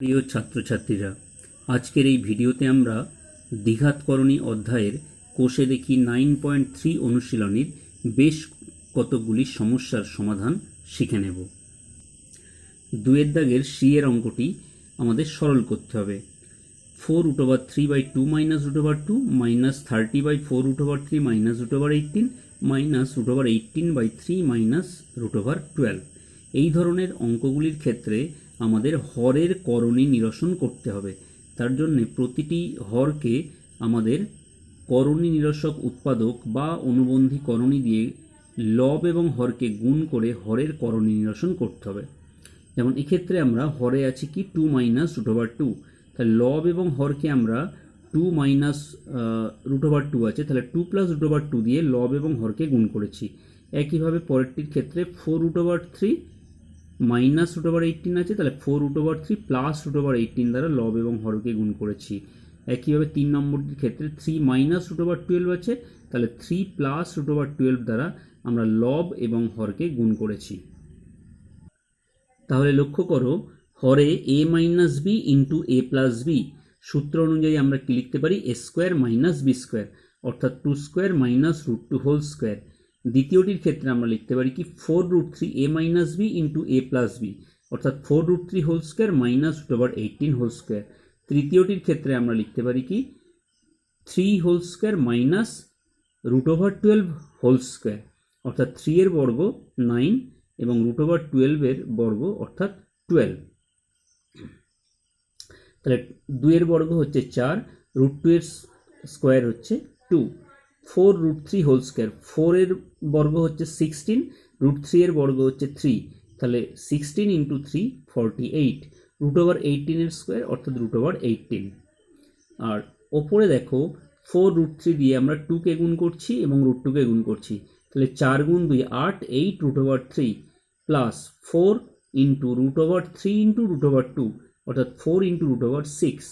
প্রিয় ছাত্রছাত্রীরা, আজকের এই ভিডিওতে আমরা দ্বিঘাতকরণী অধ্যায়ের কোষে দেখি 9.3 অনুশীলনীর বেশ কতগুলি সমস্যার সমাধান শিখে নেব। 2 দাগের সি এর অঙ্কটি আমাদের সরল করতে হবে। 4√3/2 - √2 -30/4 √3 -√18 -√18/3 -√12। এই ধরনের অঙ্কগুলির ক্ষেত্রে আমাদের হরের করণী নিরসন করতে হবে। তার জন্য প্রতিটি হরকে আমাদের করণী নিরসক উৎপাদক বা অনুবন্ধী করণী দিয়ে লব এবং হরকে গুণ করে হরের করণী নিরসন করতে হবে। যেমন এক্ষেত্রে আমরা হরে আছি কি 2 - √2, তাহলে লব এবং হরকে আমরা 2 - √2 আছে, তাহলে 2 + √2 দিয়ে লব এবং হরকে গুণ করেছি। একইভাবে পরেরটির ক্ষেত্রে 4√3 -√18 আছে, তাহলে 4√3 + √18 দ্বারা লব এবং হরকে গুণ করেছি। একইভাবে 3 নম্বরটির ক্ষেত্রে 3 - √12 আছে, তাহলে 3 + √12 দ্বারা আমরা লব এবং হরকে গুণ করেছি। তাহলে লক্ষ্য করো, হরে a - b × a + b সূত্র অনুযায়ী আমরা কি লিখতে পারি? a² - b², অর্থাৎ 2² - √2²। দ্বিতীয়টির ক্ষেত্রে আমরা লিখতে পারি কি 4√3 a - b × a + b, অর্থাৎ 4√3² -√18²। তৃতীয়টির ক্ষেত্রে আমরা লিখতে পারি কি 3² - √12², অর্থাৎ 3 এর বর্গ 9 এবং √12 এর বর্গ অর্থাৎ 12। তাহলে 2 এর বর্গ হচ্ছে 4, √2 এর স্কোয়ার হচ্ছে 2, 4√3², 4 এর বর্গ হচ্ছে 16, √3 এর বর্গ হচ্ছে 3, তাহলে 16 × 3 48, √18 এর স্কোয়ার অর্থাৎ √18। আর ওপরে দেখো 4√3 দিয়ে আমরা 2কে গুণ করছি এবং √2কে গুণ করছি, তাহলে 4 × 2 8, 8 √3 প্লাস 4 × √3 × √2 অর্থাৎ 4 × √6।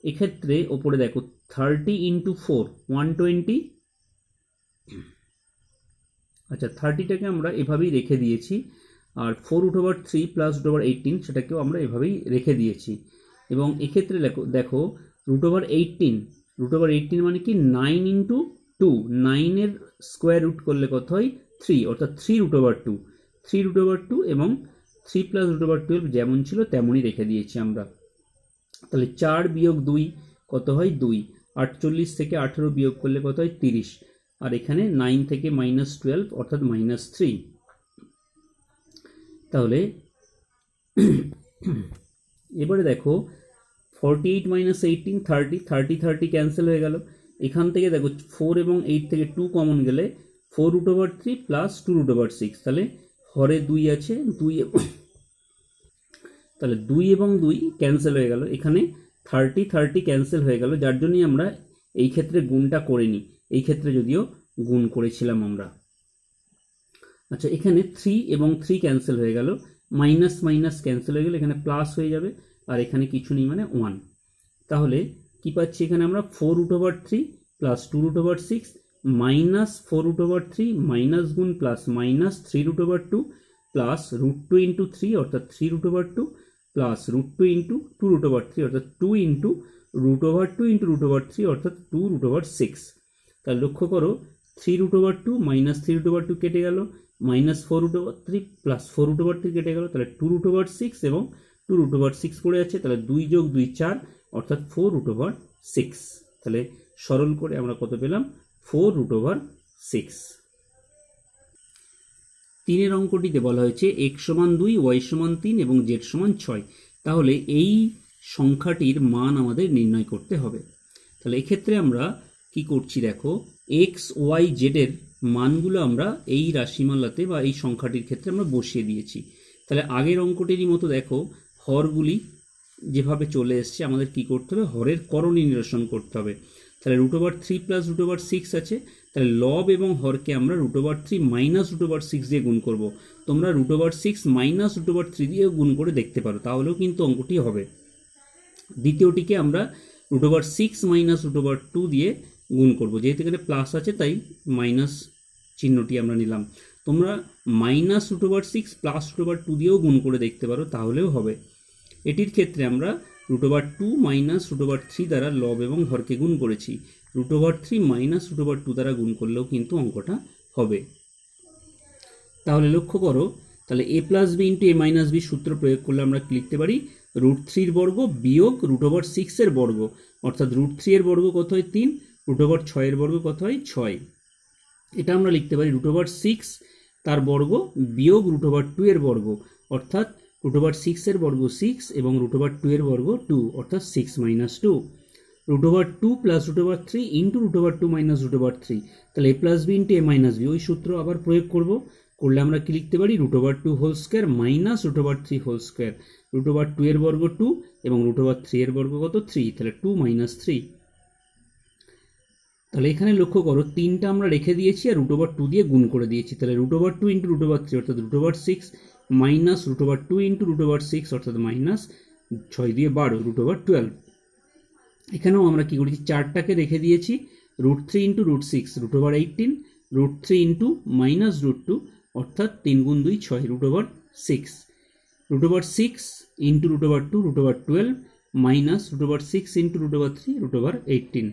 এক্ষেত্রে ওপরে দেখো 30 × 4 120, আচ্ছা 30টাকে আমরা এভাবেই রেখে দিয়েছি, আর 4√3 + √18 সেটাকেও আমরা এভাবেই রেখে দিয়েছি। এবং এক্ষেত্রে দেখো √18 মানে কি 9 × 2, 9 এর স্কোয়ার রুট করলে কত হয়? 3, অর্থাৎ 3√2, 3√2 এবং 3 + √12 যেমন ছিল তেমনই রেখে দিয়েছি আমরা। তাহলে 4 - 2 কত হয়? 2, 48 থেকে 18 বিয়োগ করলে কত হয়? 30, আর এখানে 9 থেকে -12 অর্থাৎ -3। তাহলে এবারে দেখো 48 - 18 30, 30 ক্যান্সেল হয়ে গেল। এখান থেকে দেখো 4 এবং 8 থেকে 2 কমন গেলে 4√3 + 2√6, তাহলে হরে 2 আছে, 2 তাহলে 2 এবং 2 ক্যান্সেল হয়ে গেল। এখানে 30 ক্যান্সেল হয়ে গেল, যার জন্যই আমরা এই ক্ষেত্রে গুণটা করিনি, এই ক্ষেত্রে যদিও গুণ করেছিলাম আমরা। আচ্ছা, এখানে 3 এবং 3 ক্যান্সেল হয়ে গেল, মাইনাস মাইনাস ক্যান্সেল হয়ে গেল, এখানে প্লাস হয়ে যাবে, আর এখানে কিছু নেই মানে 1। তাহলে কি পাচ্ছি এখানে আমরা? 4√3 + 2√6 মাইনাস 4√3 মাইনাস গুণ প্লাস মাইনাস 3√2 প্লাস √2 × 3 অর্থাৎ 3√2 প্লাস √2 × 2√3 অর্থাৎ 2 × √2 × √3 অর্থাৎ 2√6। তাহলে লক্ষ্য করো 3√2 মাইনাস 3√2 কেটে গেল, মাইনাস 4√3 প্লাস 4√3 কেটে গেল, তাহলে 2√6 এবং 2√6 পড়ে আছে, তাহলে 2 + 2 4 অর্থাৎ 4√6। তাহলে সরল করে আমরা কত পেলাম? 4√6। 3 অঙ্কটিতে বলা হয়েছে x = 2, y = 3 এবং z = 6। তাহলে এই সংখ্যাটির মান আমাদের নির্ণয় করতে হবে। তাহলে এক্ষেত্রে আমরা কি করছি দেখো, x, y, z এর মানগুলো আমরা এই রাশিমালাতে বা এই সংখ্যাটির ক্ষেত্রে আমরা বসিয়ে দিয়েছি। তাহলে আগের অঙ্কটিরই মতো দেখো হরগুলি যেভাবে চলে এসছে, আমাদের কি করতে হবে? হরের করণী নিরসন করতে হবে। তাহলে √3 + √6 আছে, তাহলে লব এবং হরকে আমরা √3 - √6 দিয়ে গুণ করব। তোমরা √6 - √3 দিয়ে গুণ করে দেখতে পারো, তাহলেও কিন্তু অঙ্কটি হবে। দ্বিতীয়টিকে আমরা √6 - √2 দিয়ে গুণ করব, যেহেতু এখানে প্লাস আছে তাই মাইনাস চিহ্নটি আমরা নিলাম। তোমরা -√6 + √2 দিয়েও গুণ করে দেখতে পারো, তাহলেও হবে। এটির ক্ষেত্রে আমরা √2 মাইনাস √3 দ্বারা লব এবং হরকে গুণ করেছি। √3 মাইনাস √2 দ্বারা গুণ করলেও কিন্তু অঙ্কটা হবে। তাহলে লক্ষ্য করো, তাহলে a plus B into a minus B সূত্র প্রয়োগ করলে আমরা কি লিখতে পারি? √3 বর্গ বিয়োগ √6 এর বর্গ, অর্থাৎ √3 এর বর্গ কত হয় 3, √6 এর বর্গ কত হয় 6। এটা আমরা লিখতে পারি √6 তার বর্গ বিয়োগ √2 এর বর্গ, অর্থাৎ √6 এর বর্গ 6 এবং √2 এর বর্গ 2, অর্থাৎ 6 মাইনাস 2। √2 প্লাস √3 ইন্টু √2 মাইনাস √3, তাহলে a plus B into a minus B, ওই সূত্র আবার প্রয়োগ করলে আমরা কি লিখতে পারি? √2 whole square minus √3 whole square. √2 এর বর্গ 2 এবং √3 এর বর্গ কত 3, তাহলে 2 মাইনাস 3। তাহলে এখানে লক্ষ্য করো, 3টা আমরা রেখে দিয়েছি আর √2 দিয়ে গুণ করে দিয়েছি, তাহলে √2 ইন্টু √3 অর্থাৎ √6 মাইনাস √2 ইন্টু √6 অর্থাৎ মাইনাস 6 দিয়ে 12 √12। এখানেও আমরা কি করেছি, 4টাকে রেখে দিয়েছি, √3 ইন্টু √6 √18, √3 ইন্টু মাইনাস √2 অর্থাৎ 3 গুণ 2 6 √6, √6 ইন্টু √2 √12 মাইনাস √6 ইন্টু √3 √18।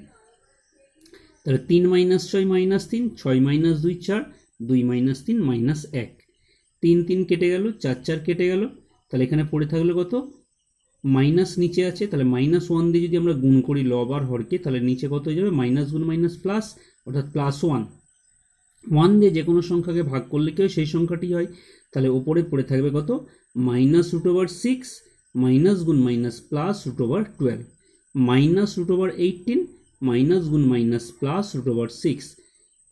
তাহলে 3 minus 6 minus 3, 6 minus 2 4, 2 minus 3 minus 1, 3 3 কেটে গেল, 4 4 কেটে গেল, তাহলে এখানে পড়ে থাকলো কত? মাইনাস নিচে আছে, তাহলে -1 দিয়ে যদি আমরা গুণ করি লব আর হরকে, তাহলে নিচে কত হয়ে যাবে? মাইনাস গুণ মাইনাস প্লাস, অর্থাৎ +1। 1 দিয়ে যে কোনো সংখ্যাকে ভাগ করলে কি হয়? সেই সংখ্যাটি হয়। তাহলে ওপরে পড়ে থাকবে কত? -√6 মাইনাস গুণ মাইনাস প্লাস √12 মাইনাস √18 মাইনাস গুণ minus plus √6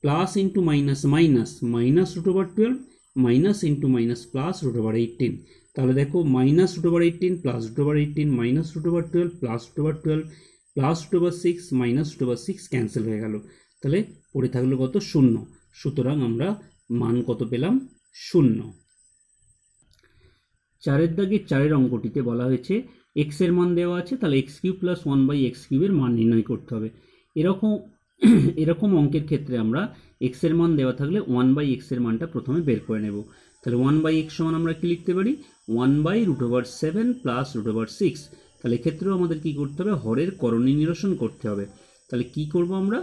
plus into minus minus minus √12 minus into minus plus √18। তাহলে দেখো -√18 plus √18 minus √12 plus √12 plus √6 minus √6 cancel হয়ে গেল, তাহলে পড়ে থাকলো কত? 0। সুতরাং আমরা মান কত পেলাম? 0। 4 দাগের 4 অঙ্কটিতে বলা হয়েছে x এর মান দেওয়া আছে, তাহলে x³ প্লাস 1/x³ এর মান নির্ণয় করতে হবে। এরকম অঙ্কের ক্ষেত্রে আমরা x এর মান দেওয়া থাকলে 1/x এর মানটা প্রথমে বের করে নেব। তাহলে 1/x সমান আমরা কি লিখতে পারি? 1/√7 প্লাস √6। তাহলে এক্ষেত্রেও আমাদের কি করতে হবে? হরের করণী নিরসন করতে হবে। তাহলে কি করব আমরা?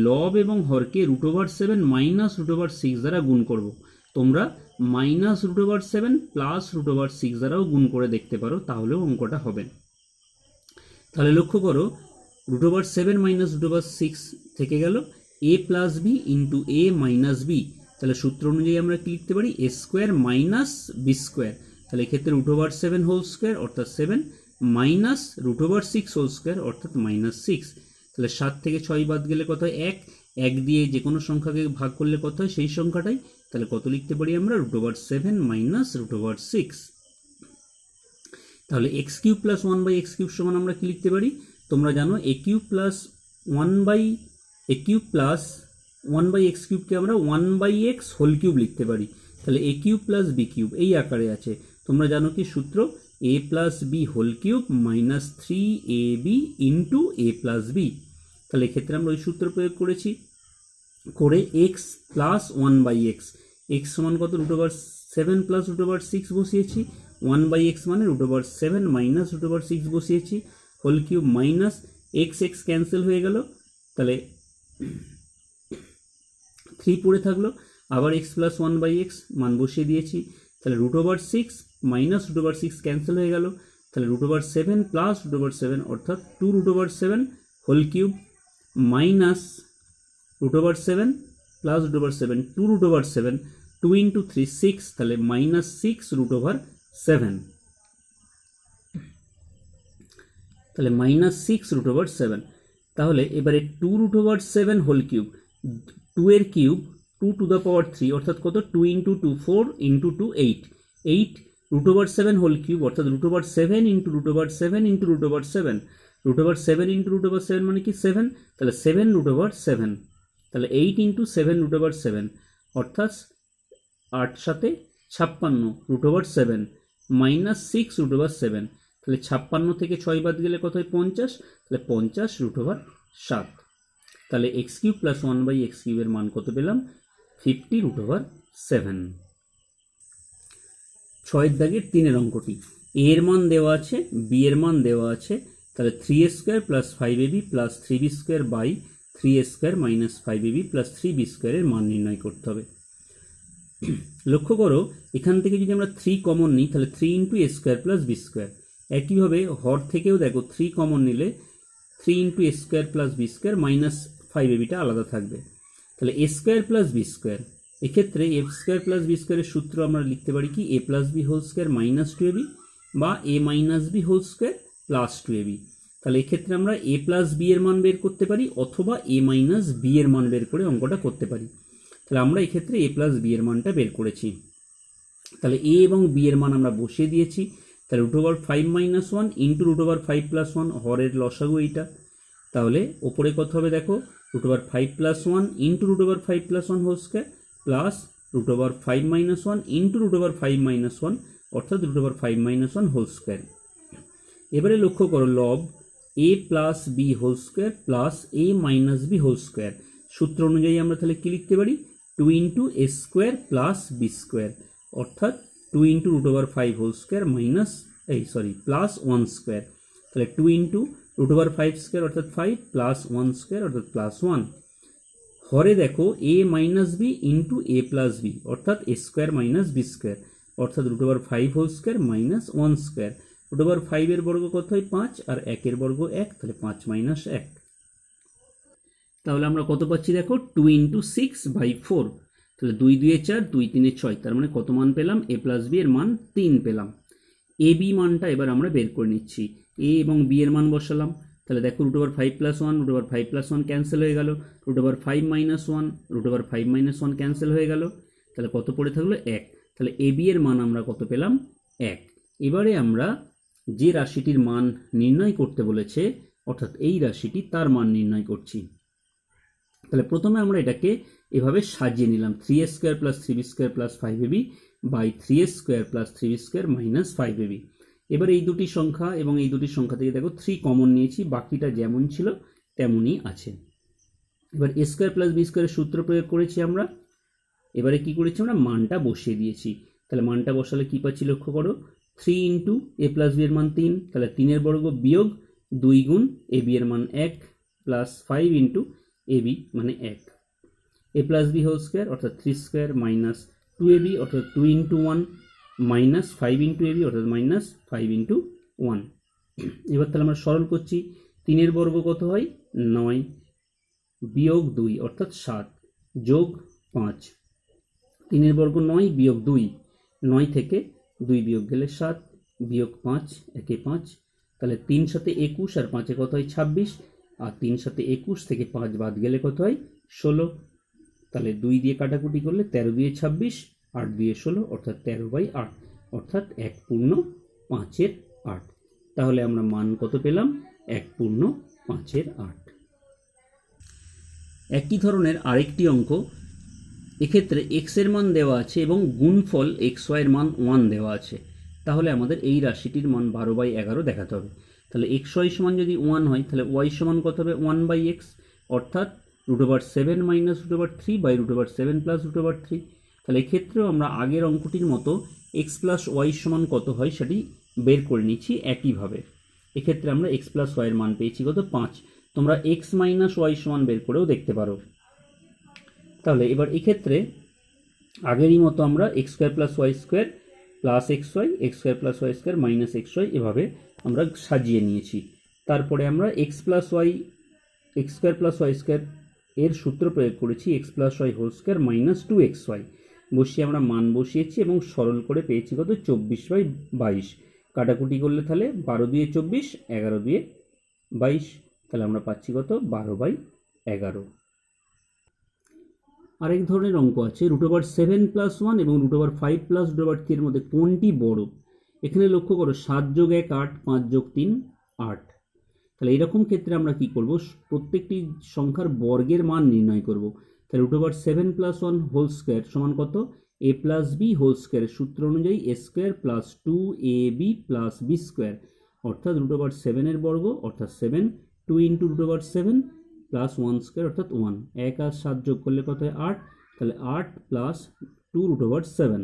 লব এবং হরকে √7 মাইনাস √6 দ্বারা গুণ করব। তোমরা -√7 প্লাস √6 দ্বারাও গুণ করে দেখতে পারো, তাহলেও অঙ্কটা হবে। তাহলে লক্ষ্য করো, √7 মাইনাস √6 থেকে গেল a plus B into a minus B. তাহলে সূত্র অনুযায়ী আমরা কি লিখতে পারি? a square minus B square. তাহলে এক্ষেত্রে √7 হোল স্কোয়ার অর্থাৎ 7 মাইনাস √6 হোল স্কোয়ার অর্থাৎ -6। তাহলে 7 থেকে 6 বাদ গেলে কত হয়? 1। 1 দিয়ে যে কোনো সংখ্যাকে ভাগ করলে কত হয়? সেই সংখ্যাটাই। তাহলে কত লিখতে পারি আমরা? √7 মাইনাস √6। তাহলে x³ প্লাস 1/x³ সমান আমরা কি লিখতে পারি? তোমরা জানো a³ প্লাস 1/x³ আমরা 1/x হোল কিউব লিখতে পারি। তাহলে a³ প্লাস b³ এই আকারে আছে। তোমরা জানো কি সূত্র? a plus b whole cube minus 3ab into a plus b. তাহলে এক্ষেত্রে আমরা ওই সূত্র প্রয়োগ করেছি, করে x প্লাস 1/x, x সমান কত? √7 প্লাস √6 বসিয়েছি, 1/x মানে √7 মাইনাস √6 বসিয়েছি, whole cube minus x cancel হয়ে গেল, তাহলে 3 পড়ে থাকলো, আবার x প্লাস 1/x মান বসিয়ে দিয়েছি, তাহলে √6 মাইনাস √6 ক্যান্সেল হয়ে গেল, তাহলে √7 প্লাস √7 অর্থাৎ 2√7 whole cube minus √7 plus √7 2√7, 2 into 3 6, তাহলে -6√7। তাহলে -6√7। তাহলে এবারে 2√7 হোল কিউব, 2 এর কিউব 2 টু দ্য পাওয়ার 3 অর্থাৎ কত? 2 ইন্টু 2 4 ইন্টু 2 8, 8 √7 হোল কিউব অর্থাৎ √7 ইন্টু √7 ইন্টু √7, √7 ইন্টু √7 মানে কি? 7, তাহলে 7√7, তাহলে 8 ইন্টু 7√7 অর্থাৎ 8 সাথে 56 √7 মাইনাস 6√7। তাহলে 56 থেকে 6 বাদ গেলে কত হয়? 50, তাহলে 50√7। তাহলে x³ প্লাস 1/x³ এর মান কত পেলাম? 50√7। 6 দাগের 3 অঙ্কটি, এ এর মান দেওয়া আছে, বি এর মান দেওয়া আছে, তাহলে 3a square plus 5ab plus 3b square by 3a square minus 5ab plus 3b স্কোয়ারের মান নির্ণয় করতে হবে। লক্ষ্য করো এখান থেকে যদি আমরা 3 কমন নিই তাহলে 3 into a square plus b square. একইভাবে হর থেকেও দেখো 3 কমন নিলে 3 into a square plus b square minus 5abটা আলাদা থাকবে। তাহলে a square plus b square, এক্ষেত্রে এ স্কোয়ার প্লাস বি স্কোয়ারের সূত্র আমরা লিখতে পারি কি a plus b whole square minus 2ab বা a minus b whole square plus 2ab। তাহলে এক্ষেত্রে আমরা এ প্লাস বি এর মান বের করতে পারি অথবা এ মাইনাস বি এর মান বের করে অঙ্কটা করতে পারি। তাহলে আমরা এক্ষেত্রে এ প্লাস বি এর মানটা বের করেছি। তাহলে এ এবং বি এর মান আমরা বসিয়ে দিয়েছি। তাহলে root over 5 minus 1 into root over 5 plus 1, হরের লসাগু এইটা। তাহলে ওপরে কত হবে দেখো, root over 5 plus 1 into root over 5 plus 1 whole square plus root over 5 minus 1 into root over 5 minus 1 অর্থাৎ root over 5 minus 1 whole square. এবারে লক্ষ্য করো লব a plus b whole square plus a minus b whole square, সূত্র অনুযায়ী আমরা তাহলে কি লিখতে পারি 2 into a square plus b square অর্থাৎ 2 into root over 5 whole square minus plus 1 square. তাহলে 2 ইন্টু রুট ওভার 5 স্কোয়ার অর্থাৎ 5 প্লাস 1 স্কোয়ার অর্থাৎ প্লাস 1। হরে দেখো a minus b into a plus b অর্থাৎ a square minus B square অর্থাৎ root over 5 whole square minus 1 square. Root over 5 এর বর্গ কত হয় 5 আর 1 এর বর্গ 1, তাহলে 5 মাইনাস 1। তাহলে আমরা কত পাচ্ছি দেখো 2 ইন্টু 6/4, তাহলে 2 2 4 2 3 6, তার মানে কত মান পেলাম এ প্লাস বি এর মান 3 পেলাম। এ বি মানটা এবার আমরা বের করে নিচ্ছি, এ এবং বি এর মান বসালাম। তাহলে দেখো root over 5 plus 1 root over 5 plus 1 cancel হয়ে গেল, root over 5 minus 1 root over 5 minus 1 cancel হয়ে গেল, তাহলে কত পড়ে থাকলো 1। তাহলে এ বি এর মান আমরা কত পেলাম 1। এবারে আমরা যে রাশিটির মান নির্ণয় করতে বলেছে অর্থাৎ এই রাশিটি তার মান নির্ণয় করছি। তাহলে প্রথমে আমরা এটাকে এভাবে সাজিয়ে নিলাম 3a square plus 3b square plus 5ab by 3a square plus 3b square minus 5ab। এবার এই দুটি সংখ্যা এবং এই দুটি সংখ্যা থেকে দেখো 3 কমন নিয়েছি, বাকিটা যেমন ছিল তেমনই আছে। এবার a স্কোয়ার প্লাস b স্কোয়ারের সূত্র প্রয়োগ করেছি আমরা। এবারে কি করেছি আমরা মানটা বসিয়ে দিয়েছি। তাহলে মানটা বসালে কি পাচ্ছি লক্ষ্য করো 3 ইন্টু এ প্লাস বি এর মান 3, তাহলে 3 এর বর্গ বিয়োগ 2 গুণ এ বি এর মান 1 প্লাস 5 ইন্টু এ বি মানে 1, এ প্লাস বি হোল স্কোয়ার অর্থাৎ 3 স্কোয়ার মাইনাস 2ab অর্থাৎ 2 ইন্টু 1 মাইনাস 5 ইন্টু এবি অর্থাৎ মাইনাস 5 ইন্টু 1। এবার তাহলে আমরা সরল করছি, 3 এর বর্গ কত হয় 9 বিয়োগ 2 অর্থাৎ 7 যোগ 5, 3 এর বর্গ 9 বিয়োগ 2, 9 থেকে 2 বিয়োগ গেলে 7 বিয়োগ 5 একে 5, তাহলে 3 সাথে 21 আর 5 কত হয় 26, আর 3 সাথে 21 থেকে 5 বাদ গেলে কত হয় 16, তাহলে 2 দিয়ে কাটাকুটি করলে 13 দিয়ে 26 8 দিয়ে 16 অর্থাৎ 13/8 অর্থাৎ 1 পূর্ণ 5/8। তাহলে আমরা মান কত পেলাম 1 পূর্ণ 5/8। একই ধরনের আরেকটি অঙ্ক, এক্ষেত্রে x এর মান দেওয়া আছে এবং গুণফল xy এর মান 1 দেওয়া আছে। তাহলে আমাদের এই রাশিটির মান 12/11 দেখাতে হবে। তাহলে xy সমান যদি 1 হয় তাহলে y সমান কত হবে 1/x অর্থাৎ root over 7 minus root over 3 by root over 7 plus root over 3। তাহলে এক্ষেত্রেও আমরা আগের অঙ্কটির মতো x প্লাস ওয়াই সমান কত হয় সেটি বের করে নিচ্ছি একইভাবে। এক্ষেত্রে আমরা x প্লাস ওয়াই এর মান পেয়েছি কত 5, তোমরা x মাইনাস ওয়াই সমান বের করেও দেখতে পারো। তাহলে এবার এক্ষেত্রে আগেরই মতো আমরা x square plus y square plus x square plus y square minus x y এভাবে আমরা সাজিয়ে নিয়েছি। তারপরে আমরা x square plus y square এর সূত্র প্রয়োগ করেছি x plus y whole square minus 2xy বসিয়ে আমরা মান বসিয়েছি এবং সরল করে পেয়েছি কত 24/22, কাটাকুটি করলে তাহলে 12 দিয়ে 24 11 দিয়ে 22, তাহলে আমরা পাচ্ছি কত 12/11। আরেক ধরনের অঙ্ক আছে রুট ওভার 7 প্লাস 1 এবং root over 5 plus root over 3 এর মধ্যে কোনটি বড়। এখানে লক্ষ্য করো 7 যোগ 1 8, 5 যোগ 3 8। তাহলে এরকম ক্ষেত্রে আমরা কি করব প্রত্যেকটি সংখ্যার বর্গের মান নির্ণয় করব। তাহলে root over 7 plus 1 whole square সমান কত এ প্লাস বি হোল স্কোয়ারের সূত্র অনুযায়ী a square plus 2ab plus b square অর্থাৎ রুট ওভার 7 এর বর্গ অর্থাৎ 7, 2 into root over 7 plus 1 square অর্থাৎ 1, 1 আর 7 যোগ করলে কত হয় 8, তাহলে 8 plus 2 root over 7।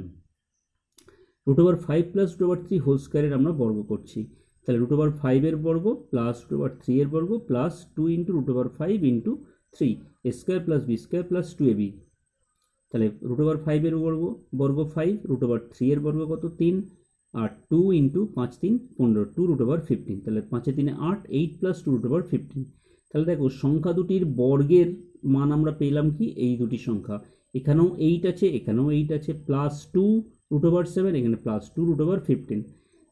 √5 plus √3 whole স্কোয়ারের আমরা বর্গ করছি, তাহলে √5 এর বর্গ প্লাস √3 এর বর্গ plus 2 into √5 into 3 a square plus b square plus 2ab। তাহলে √5 এর বর্গ 5, √3 এর বর্গ কত 3, আর 2 ইন্টু 5 3 15, 2√15, তাহলে 5 3 8, 8 প্লাস 2√15। তাহলে দেখো সংখ্যা দুটির বর্গের মান আমরা পেলাম কি, এই দুটি সংখ্যা, এখানেও 8 আছে এখানেও 8 আছে, প্লাস 2√7, এখানে প্লাস 2√15।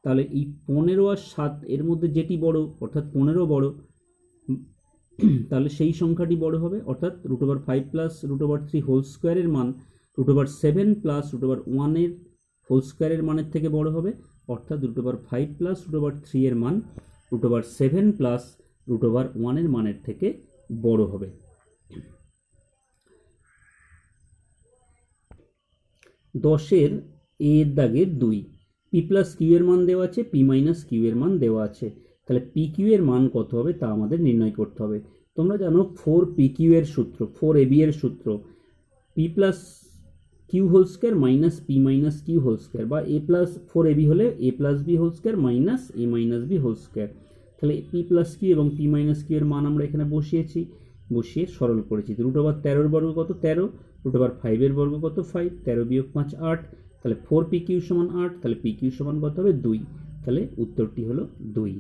তাহলে এই 15 আর 7 এর মধ্যে যেটি বড় অর্থাৎ 15 বড়, তাহলে সেই সংখ্যাটি বড় হবে, অর্থাৎ √5 প্লাস √3 হোল স্কোয়ারের মান √7 প্লাস √1 এর হোল স্কোয়ারের মানের থেকে বড় হবে, অর্থাৎ √5 প্লাস √3 এর মান √7 প্লাস √1 এর মানের থেকে বড় হবে। 10-এর এ এর দাগের 2, পি প্লাস কিউ এর মান দেওয়া আছে, পি মাইনাস কিউ এর মান দেওয়া আছে, তাহলে পি কিউ এর মান কত হবে তা আমাদের নির্ণয় করতে হবে। তোমরা জানো 4pq এর সূত্র, 4ab এর সূত্র, p plus q whole square minus p minus q whole square, বা এ প্লাস 4ab হলে a plus b whole square minus a minus b whole square. তাহলে পি প্লাস কিউ এবং পি মাইনাস কিউ এর মান আমরা এখানে বসিয়ে সরল করেছি। √13 এর বর্গ কত 13, √5 এর বর্গ কত 5, 13 বিয়োগ 5 8, তাহলে 4pq সমান 8, তাহলে pq সমান কত হবে 2, তাহলে উত্তরটি হলো 2।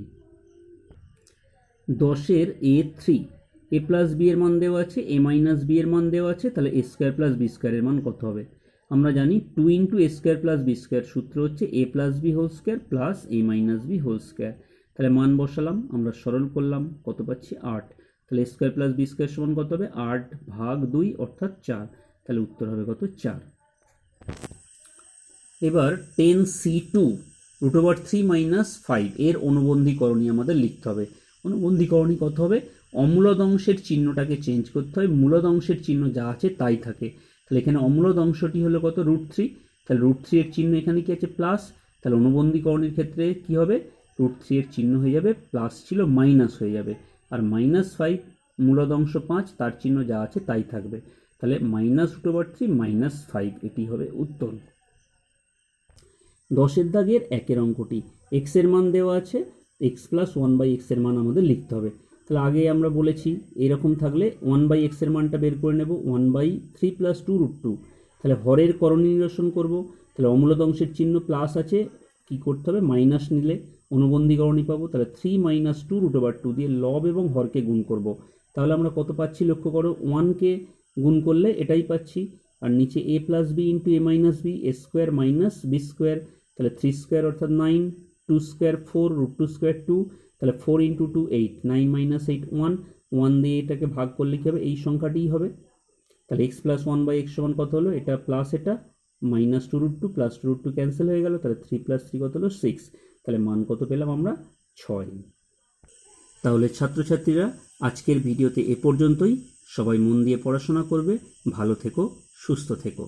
10-এর a3, এ প্লাস বি এর মান দেওয়া আছে, এ মাইনাস বি এর মান দেওয়া আছে, তাহলে এ স্কোয়ার প্লাস বি স্কোয়ারের মান কত হবে। আমরা জানি 2 into a square plus b square, সূত্র হচ্ছে a plus b whole square plus a minus b whole square. তাহলে মান বসালাম, আমরা সরল করলাম, কত পাচ্ছি 8, তাহলে a square plus b square সমান কত হবে 8 ভাগ 2 অর্থাৎ 4, তাহলে উত্তর হবে কত 4। এবার 10c2 √3 মাইনাস 5 এর অনুবন্ধীকরণী আমাদের লিখতে হবে। অনুবন্ধীকরণী কত হবে, অমূলদ অংশের চিহ্নটাকে চেঞ্জ করতে হয়, মূলদ অংশের চিহ্ন যা আছে তাই থাকে। তাহলে এখানে অমূলদ অংশটি হলো কত √3, তাহলে √3 এর চিহ্ন এখানে কি আছে প্লাস, তাহলে অনুবন্ধীকরণীর ক্ষেত্রে কি হবে √3 এর চিহ্ন হয়ে যাবে প্লাস ছিল মাইনাস হয়ে যাবে, আর -5 মূলদ অংশ 5 তার চিহ্ন যা আছে তাই থাকবে, তাহলে -√3 -5 এটি হবে উত্তর। 10-এর দাগের 1-এর অঙ্কটি, x এর মান দেওয়া আছে, x প্লাস 1/x এর মান আমাদের লিখতে হবে। তাহলে আগে আমরা বলেছি এরকম থাকলে 1/x এর মানটা বের করে নেব, 1/3 প্লাস 2√2, তাহলে হরের করণী নিরসন করব, তাহলে অমূলদ অংশের চিহ্ন প্লাস আছে, কি করতে হবে মাইনাস নিলে অনুবন্ধীকরণী পাবো, তাহলে 3 মাইনাস 2√2 দিয়ে লব এবং হরকে গুণ করব, তাহলে আমরা কত পাচ্ছি লক্ষ্য করো, 1কে গুণ করলে এটাই পাচ্ছি, আর নিচে a plus B into a minus b, a square minus B square, তাহলে 3 স্কোয়ার অর্থাৎ 9, 2 স্কোয়ার 4, √2 স্কোয়ার 2, তাহলে 4 ইন্টু 2 8, 9 মাইনাস 8 1, 1 দিয়ে এটাকে ভাগ করলে কী হবে এই সংখ্যাটিই হবে, তাহলে x প্লাস 1/x সমান কত হলো, এটা প্লাস এটা মাইনাস 2√2 প্লাস 2√2 ক্যান্সেল হয়ে গেল, তাহলে 3 প্লাস 3 কত হলো 6, তাহলে মান কত পেলাম আমরা 6। তাহলে ছাত্রছাত্রীরা আজকের ভিডিওতে এ পর্যন্তই, সবাই মন দিয়ে পড়াশোনা করবে, ভালো থেকো, সুস্থ থেকো।